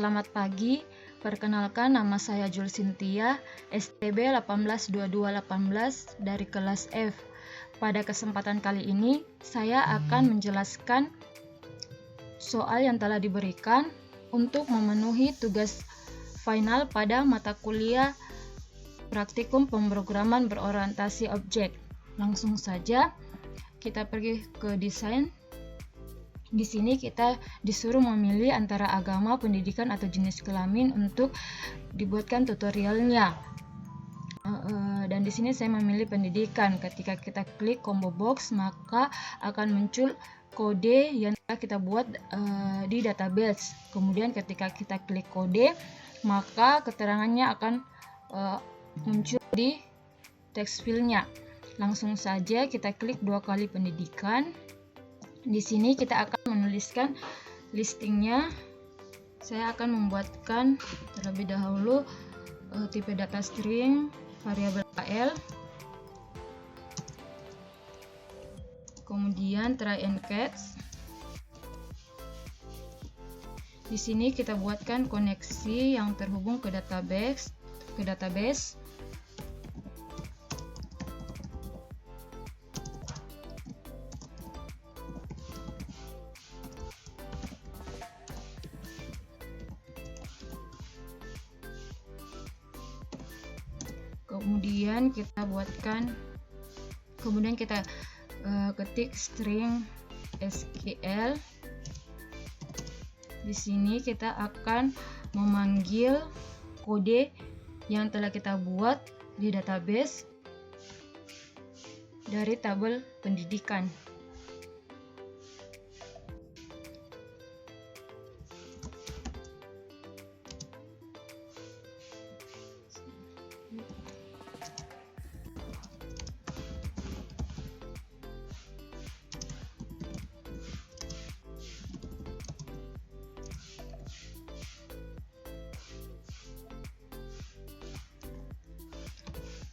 Selamat pagi, perkenalkan nama saya Jul Cynthia, STB 182218 dari kelas F. Pada kesempatan kali ini, saya akan menjelaskan soal yang telah diberikan untuk memenuhi tugas final pada mata kuliah praktikum pemrograman berorientasi objek. Langsung saja kita pergi ke desain. Di sini kita disuruh memilih antara agama, pendidikan, atau jenis kelamin untuk dibuatkan tutorialnya. Dan di sini saya memilih pendidikan. Ketika kita klik combo box, maka akan muncul kode yang telah kita buat di database. Kemudian ketika kita klik kode, maka keterangannya akan muncul di text field-nya. Langsung saja kita klik 2 kali pendidikan. Di sini kita akan menuliskan listingnya. Saya akan membuatkan terlebih dahulu tipe data string variabel KL, kemudian try and catch. Di sini kita buatkan koneksi yang terhubung ke database. Kemudian kita ketik string SQL. Di sini kita akan memanggil kode yang telah kita buat di database dari tabel pendidikan.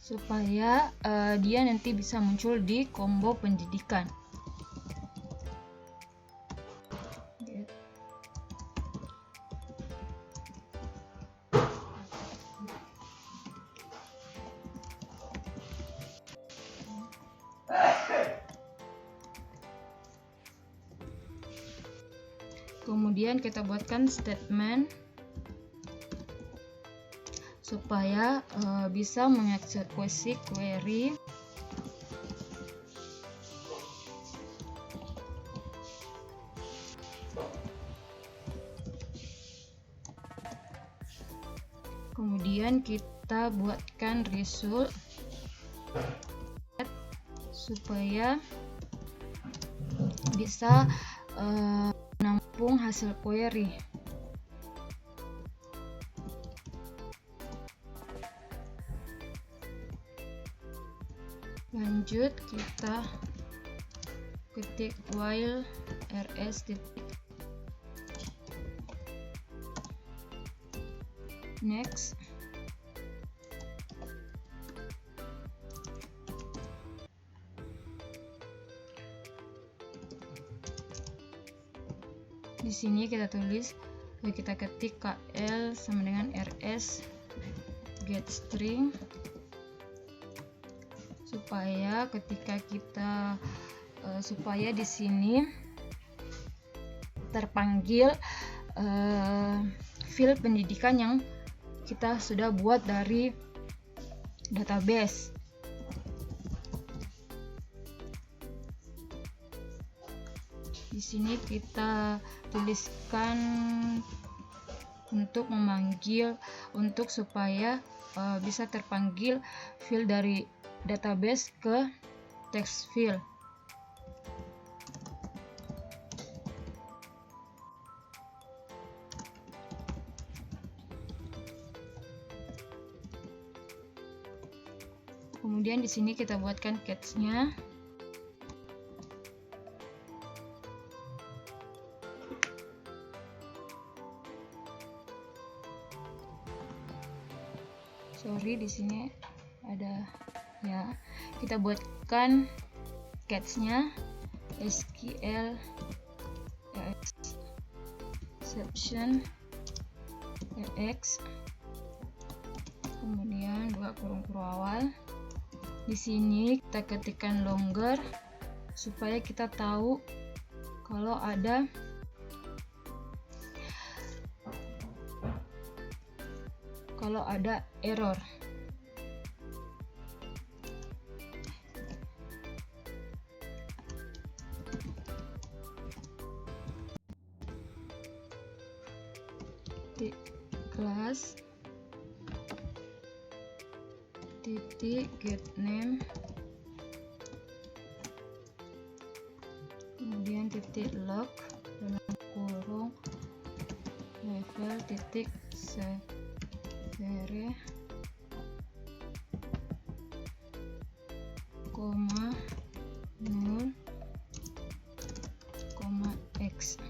Supaya dia nanti bisa muncul di combo pendidikan. Kemudian kita buatkan statement supaya bisa mengeksekusi query. Kemudian kita buatkan result supaya bisa menampung hasil query. Lanjut kita ketik while rs next. Di sini kita tulis, kita ketik KL sama dengan rs get string, supaya ketika kita supaya di sini terpanggil field pendidikan yang kita sudah buat dari database. Di sini kita tuliskan untuk memanggil supaya bisa terpanggil field dari database ke text field. Kemudian di sini kita buatkan catch-nya. Di sini ada ya, kita buatkan catch-nya SQL exception TX, kemudian buka kurung awal. Di sini kita ketikkan longer supaya kita tahu kalau ada error. Kelas get name, kemudian log dalam kurung level server koma 0 koma x.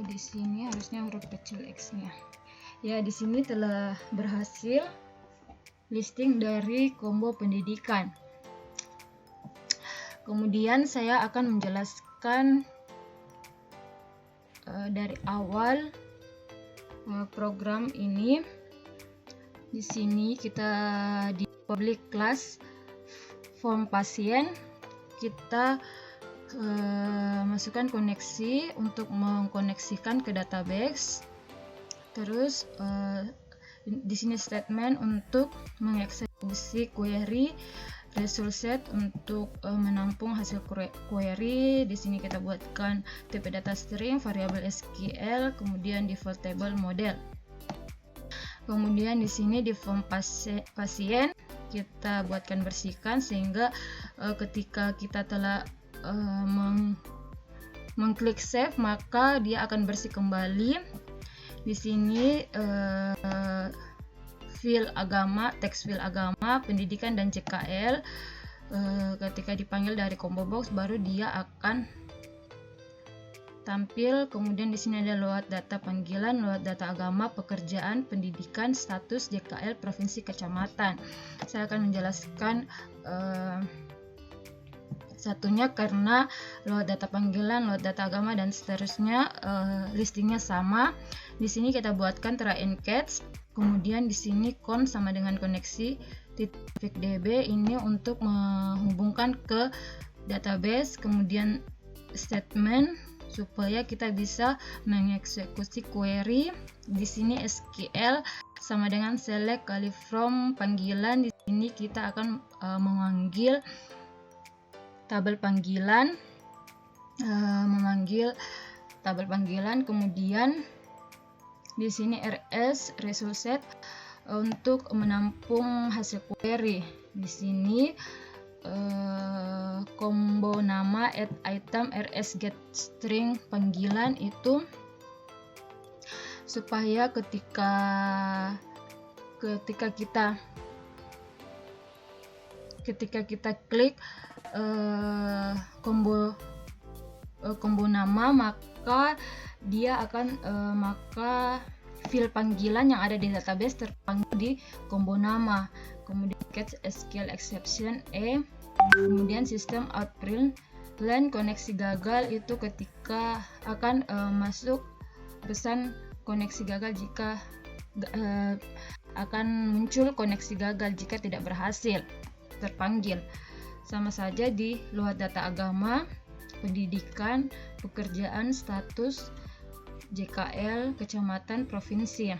Di sini harusnya huruf kecil X-nya. Ya, di sini telah berhasil listing dari combo pendidikan. Kemudian saya akan menjelaskan dari awal program ini. Di sini kita di public class form pasien, kita masukkan koneksi untuk mengkoneksikan ke database. Terus di sini statement untuk mengeksekusi query, result set untuk menampung hasil query. Di sini kita buatkan TP data string, variabel SQL, kemudian default table model. Kemudian di sini di form pasien kita buatkan bersihkan sehingga ketika kita telah mengklik save maka dia akan bersih kembali. Di sini field agama, teks field agama, pendidikan dan JKL. Ketika dipanggil dari combo box baru dia akan tampil. Kemudian di sini ada load data panggilan, load data agama, pekerjaan, pendidikan, status, JKL, provinsi, kecamatan. Saya akan menjelaskan satunya karena load data panggilan, load data agama dan seterusnya listingnya sama. Di sini kita buatkan try and catch. Kemudian di sini con sama dengan koneksi titik db ini untuk menghubungkan ke database. Kemudian statement supaya kita bisa mengeksekusi query. Di sini SQL sama dengan select kali from panggilan. Di sini kita akan memanggil tabel panggilan, memanggil tabel panggilan. Kemudian di sini rs result set untuk menampung hasil query. Di sini combo nama add item rs get string panggilan itu supaya ketika kita klik combo nama maka dia akan maka field panggilan yang ada di database terpanggil di combo nama. Kemudian catch SQL exception kemudian sistem out print line koneksi gagal itu ketika akan masuk pesan koneksi gagal jika akan muncul koneksi gagal jika tidak berhasil terpanggil. Sama saja di load data agama, pendidikan, pekerjaan, status, JKL, kecamatan, provinsi.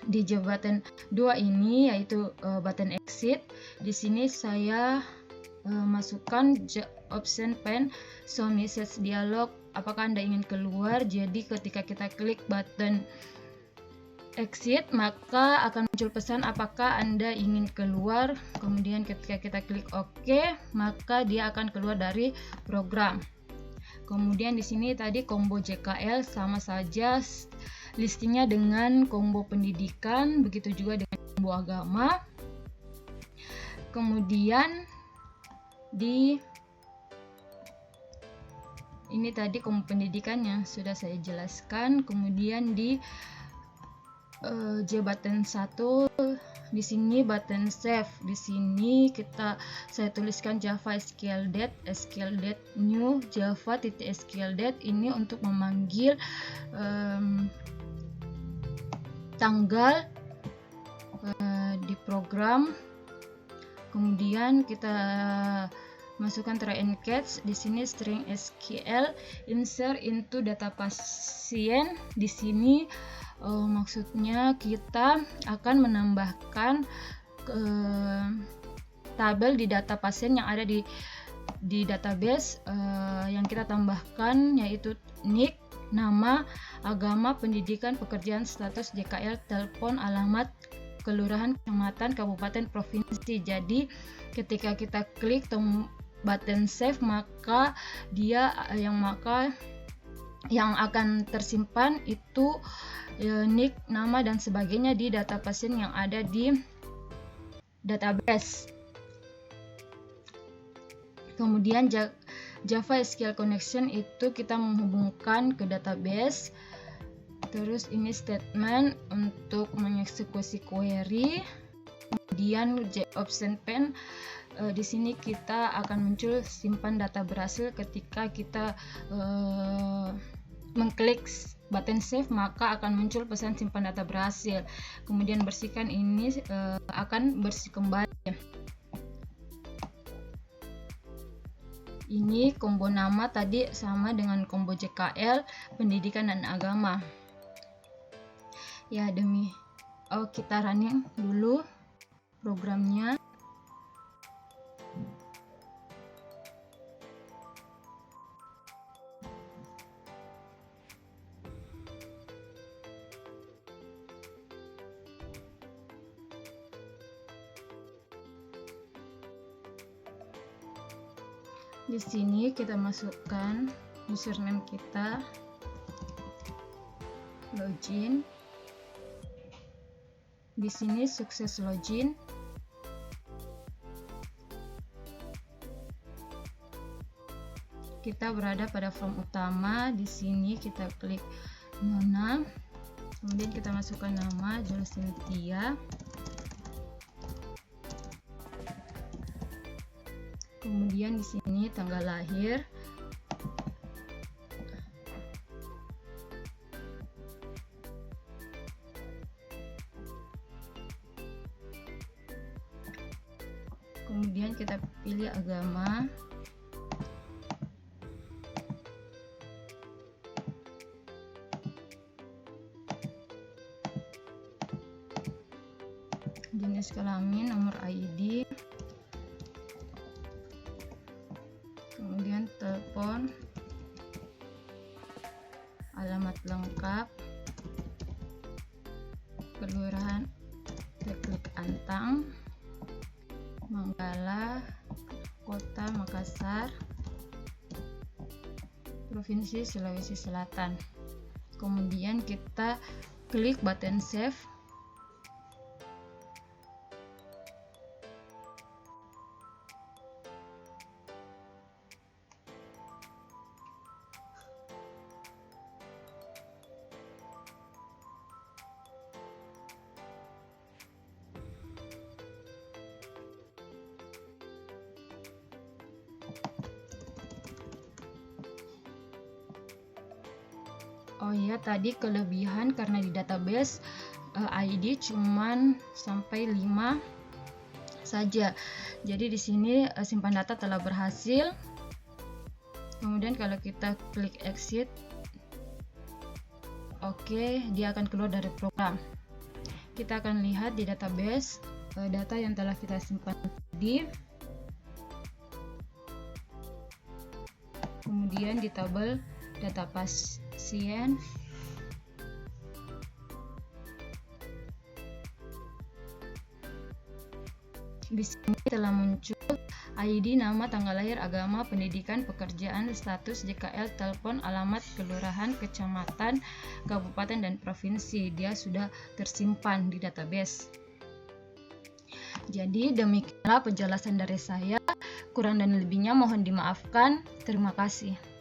Di job button 2 ini yaitu button exit. Di sini saya masukkan option pen show message dialog. Apakah Anda ingin keluar? Jadi ketika kita klik button exit maka akan muncul pesan apakah Anda ingin keluar. Kemudian ketika kita klik OK maka dia akan keluar dari program. Kemudian di sini tadi combo JKL sama saja listingnya dengan combo pendidikan, begitu juga dengan combo agama. Kemudian di ini tadi combo pendidikan yang sudah saya jelaskan. Kemudian di J button 1 Di sini button save. Di sini saya tuliskan Java SQL new Java.SQL ini untuk memanggil tanggal di program. Kemudian kita masukkan try and catch. Di sini string SQL insert into data pasien. Di sini maksudnya kita akan menambahkan tabel di data pasien yang ada di database yang kita tambahkan, yaitu NIK, nama, agama, pendidikan, pekerjaan, status, JKL, telepon, alamat, kelurahan, kecamatan, kabupaten, provinsi. Jadi ketika kita klik button save, maka yang akan tersimpan itu NIK, nama dan sebagainya di data pasien yang ada di database. Kemudian Java SQL connection itu kita menghubungkan ke database. Terus ini statement untuk mengeksekusi query. Kemudian option pen. Di sini kita akan muncul simpan data berhasil. Ketika kita mengklik button save, maka akan muncul pesan simpan data berhasil. Kemudian bersihkan ini akan bersih kembali. Ini combo nama tadi sama dengan combo JKL, pendidikan dan agama. Ya, kita running dulu programnya. Di sini kita masukkan username kita, login. Di sini sukses login. Kita berada pada form utama. Di sini kita klik Nona. Kemudian kita masukkan nama Jules Cynthia. Kemudian di sini tanggal lahir. Kemudian kita pilih agama. Jenis kelamin, nomor ID. Kemudian telepon, alamat lengkap, kelurahan, klik Antang, Manggala, Kota Makassar, Provinsi Sulawesi Selatan. Kemudian kita klik button save. Oh iya, tadi kelebihan karena di database ID cuman sampai 5 saja. Jadi di sini simpan data telah berhasil. Kemudian kalau kita klik exit, oke, dia akan keluar dari program. Kita akan lihat di database data yang telah kita simpan tadi. Kemudian di tabel data pasien, di sini telah muncul ID, nama, tanggal lahir, agama, pendidikan, pekerjaan, status, JKL, telepon, alamat, kelurahan, kecamatan, kabupaten, dan provinsi. Dia sudah tersimpan di database. Jadi demikianlah penjelasan dari saya. Kurang dan lebihnya mohon dimaafkan. Terima kasih.